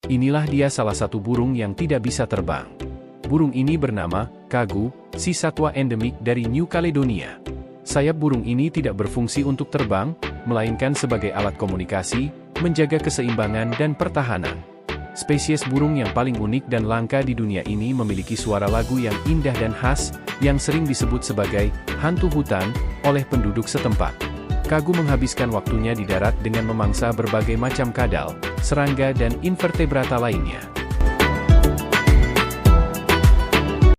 Inilah dia salah satu burung yang tidak bisa terbang. Burung ini bernama kagu, si satwa endemik dari New Caledonia. Sayap burung ini tidak berfungsi untuk terbang, melainkan sebagai alat komunikasi, menjaga keseimbangan dan pertahanan. Spesies burung yang paling unik dan langka di dunia ini memiliki suara lagu yang indah dan khas, yang sering disebut sebagai hantu hutan oleh penduduk setempat. Kagu menghabiskan waktunya di darat dengan memangsa berbagai macam kadal, serangga dan invertebrata lainnya.